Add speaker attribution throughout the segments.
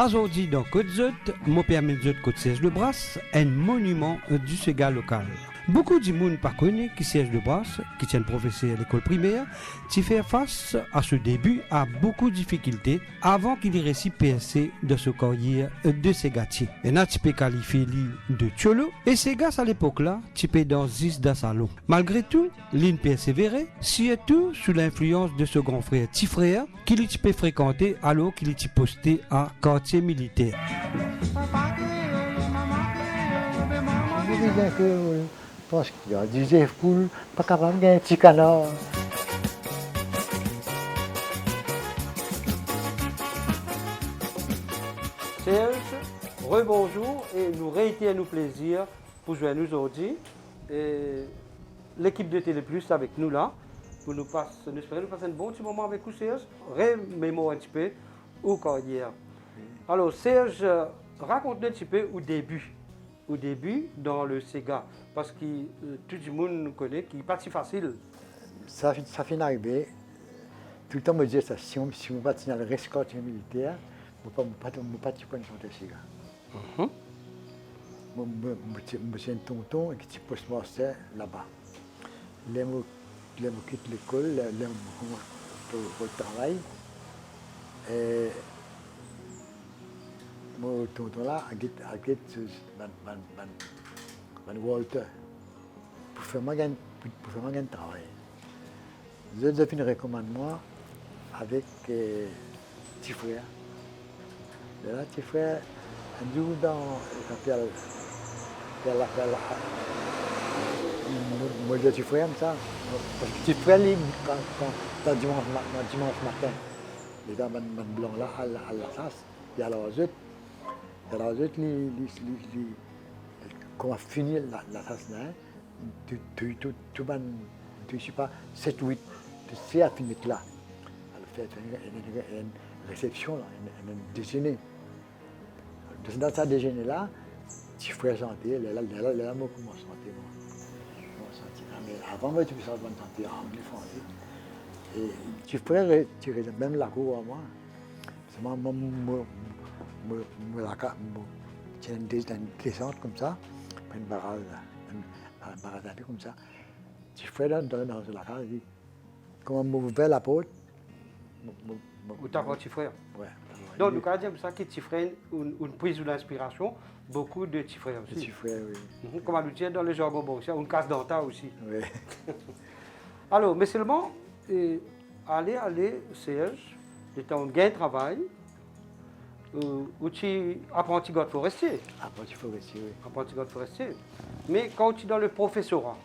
Speaker 1: Aujourd'hui, dans Côte-Zot, mon permis de Côte Siège de Brasse, un monument du Sega local. Beaucoup de monde pas connu qui siège de Brasse, qui tient professeur à l'école primaire, qui fait face à ce début à beaucoup de difficultés avant qu'il ait réussi PSC de ce carrière de Segatier. Et là, tu peux qualifier de Tcholo, et Sega à l'époque-là, tu peux dans 10 dans salon. Malgré tout, l'île persévérait, surtout sous l'influence de ce grand frère, petit frère, qu'il peut fréquenter alors qu'il était posté à quartier militaire.
Speaker 2: Parce qu'il y a des époules, pas capable d'un petit canard.
Speaker 1: Serge, rebonjour et nous réitérons nos plaisirs pour jouer nous aujourd'hui. L'équipe de Télé Plus avec nous là, pour nous passer un bon petit moment avec vous Serge. Remémore un petit peu au carrière. Alors Serge, raconte-nous un petit peu au début dans le Sega, parce que tout le monde nous connaît, qui n'est pas si facile.
Speaker 2: Ça fait arriver. Tout le temps, me disait ça, si on va dans le rescount militaire, je ne peux pas prendre son Sega. Je suis un tonton et qui est postmaster là-bas. Là, je quitte l'école, là, je travaille. Et mon tonton là, il Walter pour faire un travail. Je devine recommande moi avec petit frère. Et là, petit frère, un jour dans moi je petit frère comme ça. Parce que petit frère, quand dimanche matin, les gars, blanc là, à la chasse, et alors quand on a fini la chasse là, tu sais pas, 7 ou 8, c'est à finir là. Alors, fait une réception, un déjeuner. Dans ce déjeuner là, petit frère santé, là, moi, comment santé, mais avant, moi, tu peux savoir bonne santé, anglais, français. Et petit frère, tu regardes même la cour à moi. C'est j'ai une descente comme ça, une barrage comme ça. Petit frère, dans la case, il dit, comment m'ouvrir la porte.
Speaker 1: Ou t'as petit frère.
Speaker 2: Ouais.
Speaker 1: Donc, nous avons dit ça que petit frère, une prise d'inspiration, beaucoup de petits frères aussi.
Speaker 2: Petit frère, oui.
Speaker 1: Comme on nous dit dans le jargon, bon, une casse dentaire aussi.
Speaker 2: Oui.
Speaker 1: Alors, mais seulement, aller, Serge, c'est un gain de travail, où tu apprenti garde forestier.
Speaker 2: Apprenti forestier, oui.
Speaker 1: Apprenti garde forestier. Mais quand tu es dans le professorat,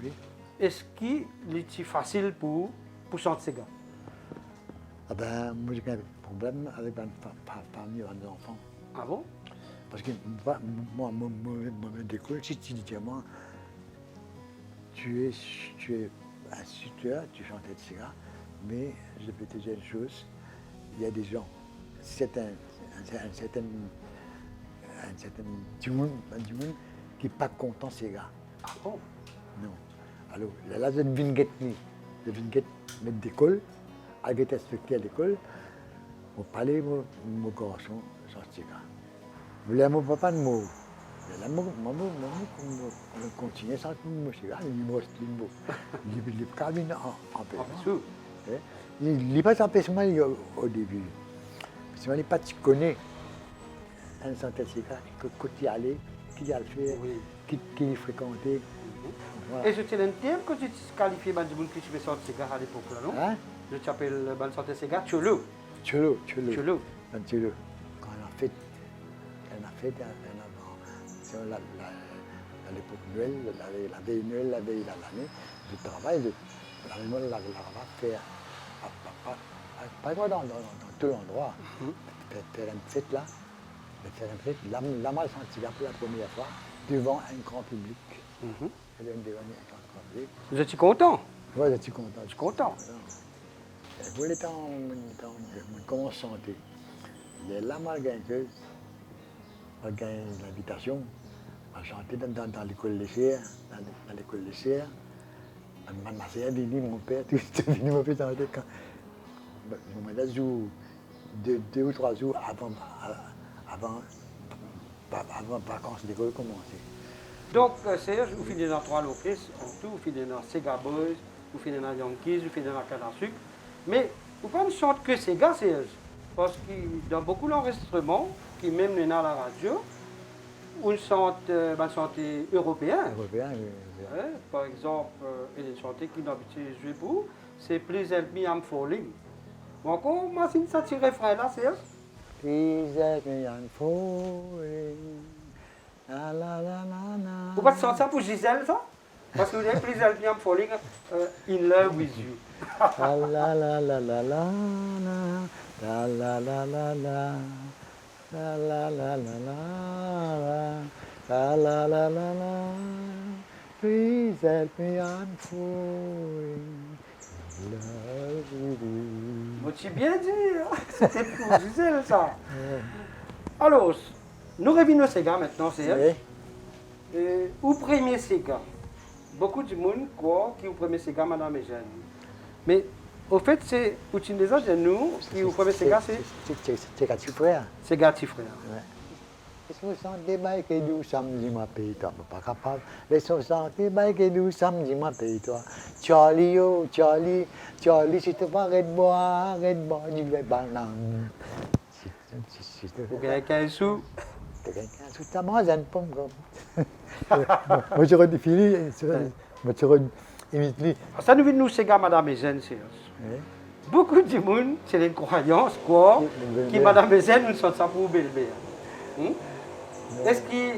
Speaker 2: Oui.
Speaker 1: est-ce qu'il est facile pour chanter ces gars?
Speaker 2: Ah ben, moi j'ai un problème avec ma famille et mes enfants.
Speaker 1: Ah bon?
Speaker 2: Parce que moi, me découle, si tu dis à moi, tu es instituteur, tu chantes de cigare, mais je peux te dire une chose, il y a des gens, un certain du monde qui n'est pas content de cigare.
Speaker 1: Ah bon?
Speaker 2: Non. Alors, là, je viens de mettre d'école, avec inspecteur à l'école, pour parler mon garçon sans cigare. Mais là, mon papa ne mot. Mais là, maman continue sans mon cigare, il me reste le mot. Il est calme en paix. Il n'est pas empêchement au début. Parce qu'il n'est pas tu connais un santé cigare, quand tu y allais, qui y a le fait, qui y fréquentait.
Speaker 1: Voilà. Et je tiens un terme que tu qualifies de monde qui fait sortir cigare à l'époque là, non?
Speaker 2: Hein?
Speaker 1: Je t'appelle le sortir cigare Tcholo.
Speaker 2: Tcholo. Quand on a fait à l'époque Noël, la veille Noël, la veille de l'année, je travaille, la réunion de la faire, pas dans tout l'endroit, faire une fête là, la mal senti pour la première fois, devant un grand public.
Speaker 1: Vous êtes content?
Speaker 2: Oui, je suis content.
Speaker 1: Je suis content.
Speaker 2: Pour les temps, comment santé, là, malgré l'invitation, à chanter dans l'école lycéenne, dans l'école lycéenne. Ma sœur est venue, mon père, tout est venu me présenter quand. Je me dis, 2 ou 3 jours avant vacances d'école commencer.
Speaker 1: Donc, Serge, vous finissez dans 3 l'office, en tout, vous finissez dans Sega Boys, vous finissez dans Yankees, vous finissez dans Canne à sucre. Mais vous ne chantez que Sega, Serge. Parce que dans beaucoup d'enregistrements, qui même dans la radio, on chante européen.
Speaker 2: Européen, oui.
Speaker 1: Hein, par exemple, il y a des chanteurs qui d'habitude jouer pour, c'est Please Help Me I'm Falling. Bon, encore, moi, c'est ça, petit refrain là, Serge.
Speaker 2: Please help me I'm falling. La la la la la.
Speaker 1: Vous pouvez chanter ça pour Gisèle, ça? Parce que vous dites Please Help Me I'm Falling, in love with you.
Speaker 2: La la la la la la la la la la la. La la la la la la la la la la. Please help me I'm falling. Love with you.
Speaker 1: Moi, tu bien dit, hein? C'était pour Gisèle, ça. Alors, nous revenons au Sega maintenant, Serge.
Speaker 2: Oui.
Speaker 1: Au premier Sega, beaucoup de monde croit qu'il est au premier Sega, Madame et Jeanne. Mais au fait, c'est une des autres de nous qui est au premier Sega,
Speaker 2: C'est quand tu frère.
Speaker 1: c'est Gatti frère.
Speaker 2: Ouais. Les 60 bails que nous samedi ma paye toi, pas capable. Les 60 bails que nous samedi ma paye toi. Charlie, oh Charlie, Charlie, si tu vas arrête boire, du lait banane.
Speaker 1: Vous gagnez 15 sous.
Speaker 2: Tout à moi, j'ai une pomme comme. Moi, je redéfinis, moi, je redéfinis.
Speaker 1: Ça nous vient de nous Sega, Madame et Jeanne, Serge. Beaucoup de monde, c'est une croyance, quoi, que Madame et Jeanne nous sont ça pour belle-mère. Est-ce que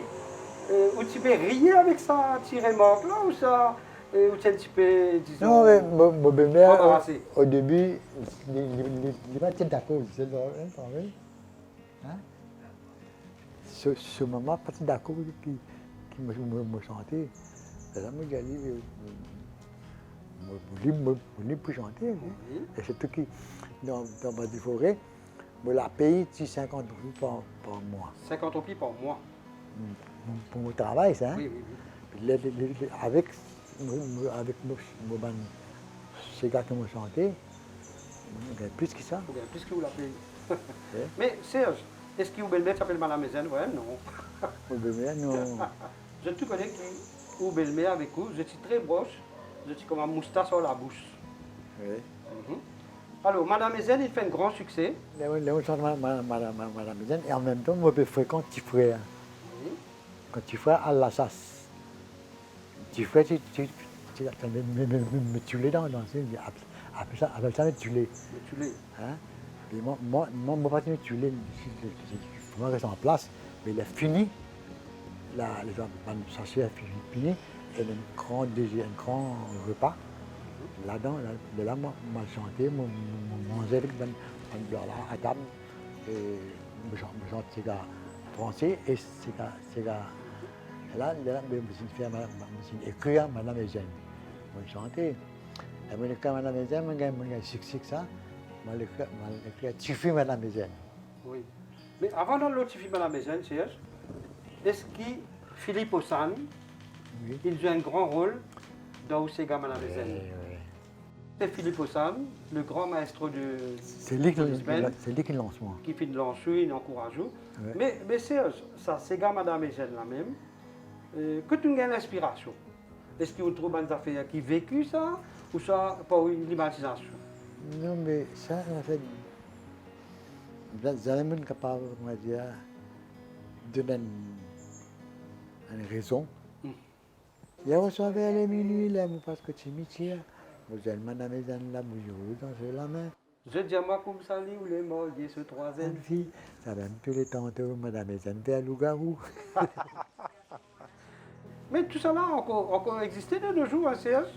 Speaker 1: tu peux rire avec ça, tu remarques là, ou ça, ou tu es un petit peu, disons,
Speaker 2: Non, mais mon belle-mère,
Speaker 1: embarrassé?
Speaker 2: au début, il va être d'accord, c'est vrai. Ce moment, pas d'accord qui me chantait. Là, moi, j'ai dit, je pour chanter. Et c'est tout qui, dans ma forêt, je la paye 50 roupies par mois.
Speaker 1: 50 roupies par mois.
Speaker 2: Pour mon travail, ça.
Speaker 1: Oui, oui, oui.
Speaker 2: Avec mon band, ces gars qui m'ont chanté, plus que ça.
Speaker 1: Vous gagnez plus que vous la payez. Mais Serge, est-ce que vous belle-mère s'appelle Madame et Jeanne? Ouais, non.
Speaker 2: Mon bébé, non.
Speaker 1: Je te connais qui, ou belle-mère avec vous, je suis très proche, je suis comme un moustache sur la bouche.
Speaker 2: Oui.
Speaker 1: Alors, Madame Ezen, il fait un grand succès.
Speaker 2: Là, on chante Madame Hélène, et en même temps, moi, je fréquente petit frère.
Speaker 1: Oui.
Speaker 2: Quand petit frère à la chasse. Petit frère, me tuer dans appelle ça me tuer.
Speaker 1: Mais tu l'es.
Speaker 2: Hein? Et moi, pas me tuer, moi, je reste en place, mais il a fini, les gens, ça s'est fini, et un grand repas. Là-dedans, là, moi, chanté, moi, manger avec un là à table, et je chante ces gars français, et ces gars, là, je me suis fait, écrit à Madame Eugène. Moi, chanté. Et moi, quand Madame Eugène, je succès que ça, moi, l'écrit à Tiffy Madame Eugène.
Speaker 1: Oui. Mais avant dans l'autre film Madame Ezen, Serge, est-ce que Philippe Ossan,
Speaker 2: Oui.
Speaker 1: il joue un grand rôle dans Oussega Madame Ezen?
Speaker 2: Oui.
Speaker 1: C'est Philippe Ossan, le grand maestro de
Speaker 2: C'est lui qui lance moi.
Speaker 1: qui fait de l'enchouille, il encourage.
Speaker 2: Ouais.
Speaker 1: Mais Serge, ça, c'est gars Madame Ezen là même, que tu as l'inspiration. Est-ce que vous trouvez des affaires qui vécu ça, ou ça, pas une imagination?
Speaker 2: Non, mais ça, en fait, vous allez capable, on va dire, de donner une raison. Il y a reçu vers les minuit, là, parce que tu m'y tires. Vous allez Madame Ezen là, vous dans la main.
Speaker 1: Je dis à moi comme ça, ou les morts, ce troisième.
Speaker 2: Une fille, ça va tous les tantôt, Madame Ezen vers loup-garou.
Speaker 1: Mais tout ça là encore existé de nos jours, hein, Serge?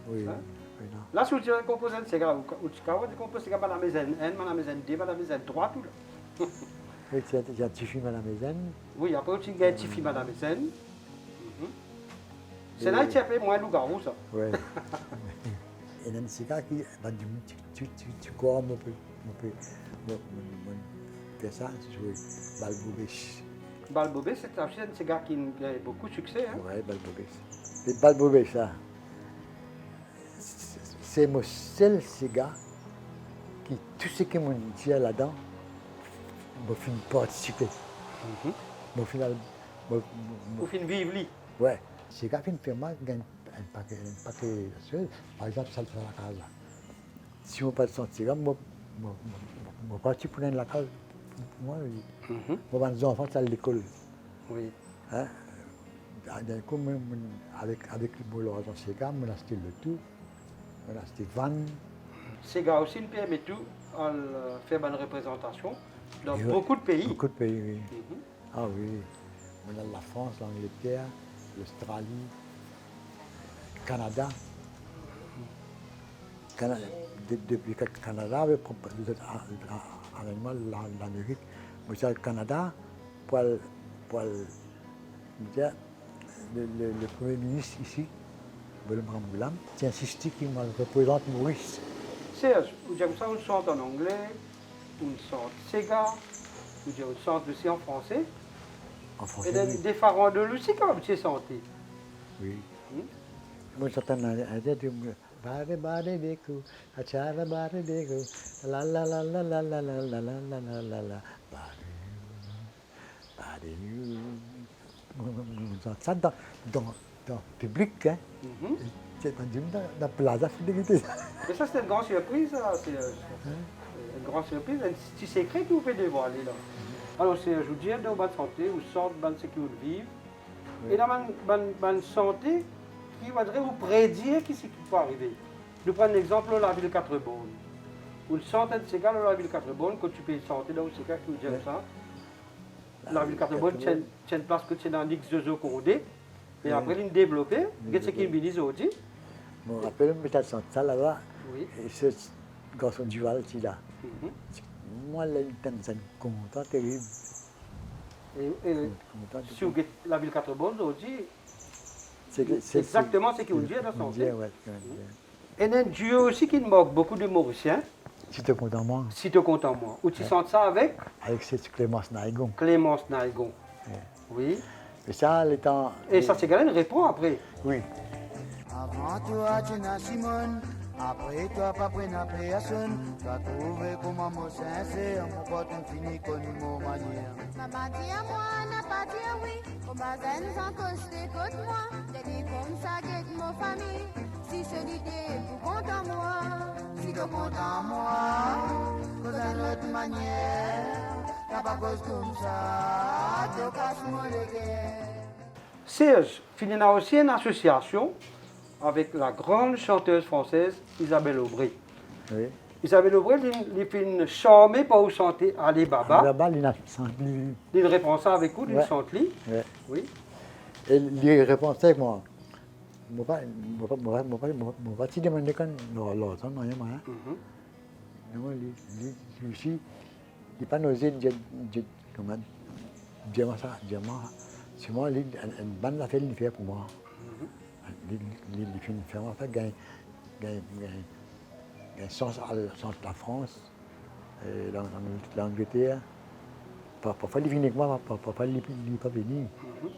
Speaker 2: Oui,
Speaker 1: Hein?
Speaker 2: oui, non.
Speaker 1: Là, si tu composes un Sega, ou tu composes un Madame Ezen 1, Madame Ezen 2, Madame Ezen 3, tout là.
Speaker 2: Oui, il y a Tiffy Madame Ezen.
Speaker 1: Oui, après tu as un petit film Madame Ezen. C'est là que tu appelles moins loup-garou, ça.
Speaker 2: Oui. Et dans ces cas qui, tu crois, on peut faire ça, jouer Balbobèche.
Speaker 1: Balbobé, c'est un Sega qui a beaucoup de succès. Hein?
Speaker 2: Oui, Balbobèche. Et Balbobèche, ça, c'est mon seul Sega qui, tout ce que mon dit là-dedans, je finis participer. Au final,
Speaker 1: Au fin vivre lui.
Speaker 2: ouais. C'est quand une firme gagne un paquet de choses. Par exemple, ça le fait la case. Si on pas de sentir, moi parti pour la case. Moi, moi, mes enfants, c'est à l'école.
Speaker 1: Oui.
Speaker 2: Hein? D'un coup, avec leur agent Sega, on a acheté le tout. On a acheté van.
Speaker 1: Sega aussi nous permet tout à faire bonne représentation dans
Speaker 2: Et
Speaker 1: beaucoup de pays.
Speaker 2: Beaucoup de pays, oui. Ah oui. On a la France, l'Angleterre, l'Australie, le Canada. Depuis que le Canada avait proposé en Allemagne, l'Amérique, moi c'est le Canada, pour le Premier ministre ici, William Boulam, qui insisté qu'il me représente Maurice.
Speaker 1: Serge, vous dites ça, on chante en anglais, on chante Sega, vous dites on chante aussi en français.
Speaker 2: En
Speaker 1: Et
Speaker 2: français,
Speaker 1: des farandoles aussi quand même, c'est santé.
Speaker 2: oui. Moi j'entends un tête, bade bade beku, achara bade beku, la la la la la la la la la la la la la, bade you. Ça dans le public, hein. C'est dans la plaza fidélité.
Speaker 1: Et ça, c'est une grande surprise, ça, Serge. Une grande surprise, un petit secret que vous pouvez dévoiler là. Alors, Serge, je vous dis, dans bonne santé, vous sortez de bonne sécurité de vivre. Et dans bonne santé, qui va dire, vous prédire ce qui peut arriver. Nous prenons l'exemple de la ville 4 bornes. Vous le sentez de Sega, la ville 4 bornes, quand tu peux sentir dans le Sega qui vous dit ça. La ville 4 bornes, c'est une place que tu es dans l'X2O Condé. Et après, il développé. Qu'est-ce qu'il me dit aujourd'hui?
Speaker 2: Je me rappelle, je me sens ça là-bas.
Speaker 1: Oui.
Speaker 2: Et ce garçon du Val, qui là. Moi, là, il était content, terrible.
Speaker 1: Et sur la ville 4 bornes aujourd'hui,
Speaker 2: C'est
Speaker 1: exactement ce qu'il vous dit dans son
Speaker 2: santé.
Speaker 1: Et il y a un duo aussi qui manque beaucoup de Mauriciens.
Speaker 2: Si tu es content, moi.
Speaker 1: Si tu es content, moi. Où tu sens ça avec
Speaker 2: Avec cette Clémence Naïgon.
Speaker 1: Clémence Naïgon. Oui.
Speaker 2: Et ça, les temps.
Speaker 1: Et ça, c'est Galen répond après.
Speaker 2: Oui.
Speaker 3: Avant toi, tu n'as Simone. Après toi, pas près n'a personne. Tu as trouvé comment mon sincère. Mon pote infini connu mon manière.
Speaker 4: Maman dit à moi, n'a pas dit oui. Au bazin, sans coster côte moi. J'ai dit comme ça, avec mon famille. Si je dis t'es tout content moi.
Speaker 3: Si tu content moi, cause d'une autre manière. T'as pas cause comme ça, tu casses mon guerre.
Speaker 1: Serge, il y a aussi une association avec la grande chanteuse française Isabelle Aubry.
Speaker 2: Oui.
Speaker 1: Isabelle Aubry, il fait une chambre pour chanter Ali Baba.
Speaker 2: Là-bas, il a senti.
Speaker 1: Il répond ça avec vous, il
Speaker 2: Ouais.
Speaker 1: chante lui.
Speaker 2: Ouais.
Speaker 1: Oui.
Speaker 2: Et il répondait avec moi. Je ne vais pas te demander quand l'autre, non, il non, lui aussi, il n'a pas osé dire ça. C'est moi, une bonne affaire qu'il fait pour moi. Il fait une ferme, en fait, il sens la France, l'Angleterre. Parfois, il vient avec moi, parfois, il n'est pas venu.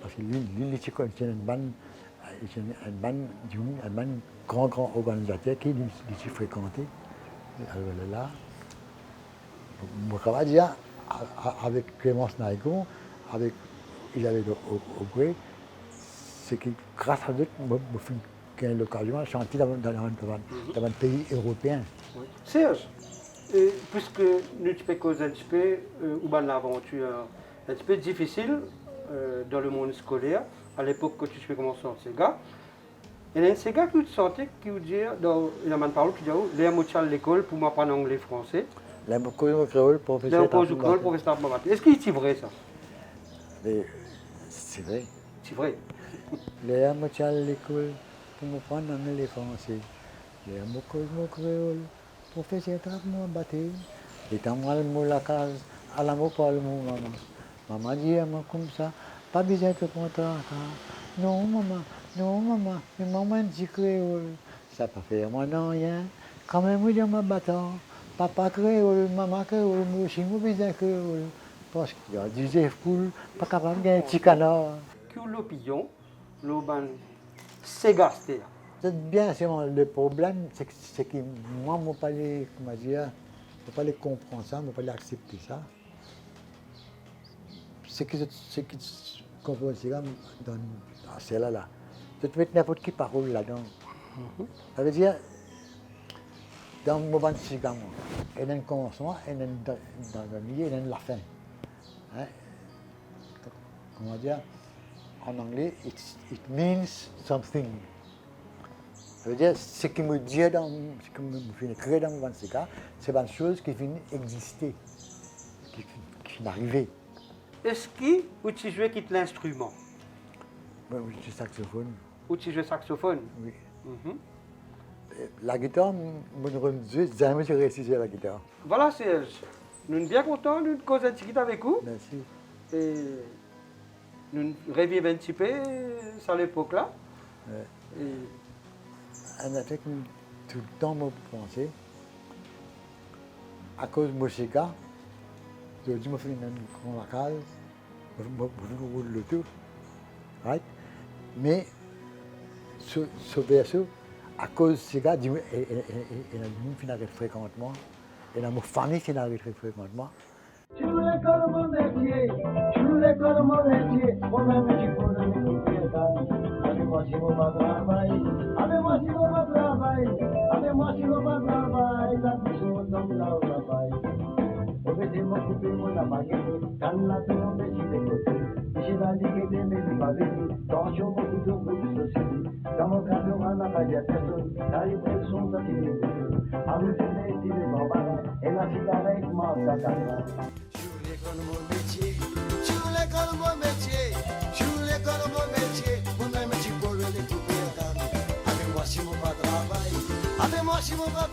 Speaker 2: Parce que lui, il est un grand organisateur qui s'est fréquenté. Alors là, mon travail déjà, avec Clémence Naïgon, avec Isabelle Aubry, c'est que grâce à eux, j'ai eu l'occasion de chanter dans un pays européen.
Speaker 1: Oui. Serge, puisque nous avons causé un petit peu ou l'aventure un petit peu difficile dans le monde scolaire, à l'époque que tu fais commencer en Sega, il y a un Sega qui vous sentait, qui vous dit, il y a un parole qui dit, les mots à l'école pour m'apprendre anglais français.
Speaker 2: Les mots créoles, professeur.
Speaker 1: Les mots créoles, professeur. Est-ce qu'il est vrai ça?
Speaker 2: C'est vrai.
Speaker 1: C'est vrai.
Speaker 2: Les mots à l'école pour m'apprendre anglais français. Les mots créoles, professeur, moi battu. Et tant moi le mot la case, à la mot pas le mot maman. Maman dit à moi comme ça, pas besoin de content. Non maman, mais maman dit créole. Ça pas fait moi non rien. Quand même moi je m'abattant. Papa créole, maman créole, moi aussi moi besoin créole. Parce qu'il y a des œufs poules, pas capable de gagner un petit canard.
Speaker 1: Que l'opinion, l'auban ségasté.
Speaker 2: C'est bien, le problème, c'est que moi, je ne peux pas les comprendre ça, je ne peux pas les accepter ça. ce qui compose dans celle-là, je te mets n'importe quelle parole là-dedans. Ça veut dire, dans le moment de cigare, il y a un commencement, il y a un milieu, il y a la fin. Hein? Comment dire? En anglais, it means something. Ça veut dire, ce qui me dit ce qui me fait créer dans le moment de cigare, c'est une chose qui vient exister, qui vient arriver.
Speaker 1: Est-ce que tu joues l'instrument?
Speaker 2: Moi, je suis saxophone.
Speaker 1: Ou tu joues saxophone?
Speaker 2: Oui.
Speaker 1: Mhm.
Speaker 2: La guitare, j'ai jamais réussi à la guitare.
Speaker 1: Voilà, Serge. Nous sommes bien contents de causer un petit peu avec vous.
Speaker 2: Merci.
Speaker 1: Et nous revivons un petit peu sur l'époque-là.
Speaker 2: Ouais. Un truc tout le temps me pensé, à cause de la musique, je dis que je fais une grande local, je roule le tout, right? Mais ce verso, à cause de ça, il y a une qui n'arrête fréquemment, et la famille qui n'arrête fréquemment.
Speaker 5: Tu voulais comme mon métier, moi-même je peux le faire. Avec-moi si on va travailler, avec-moi si on va travailler, avec-moi si on va travailler, ça te saute dans la travail. Obéissez-moi, coupez-moi la baguette, quand la tombe est sur les côtés. J'ai la ligue des mes papiers, tension beaucoup de bruit de société. Dans mon cas, on n'a pas de personne, car les prêts sont attirés. À nous filer, il est barbare, et la cigarette m'a saccagé.
Speaker 3: Je voulais comme mon métier, je voulais comme mon métier, je voulais comme mon métier. Moi-même, je peux le découvrir. Avec moi, si mon pas travail, avec moi, si mon pas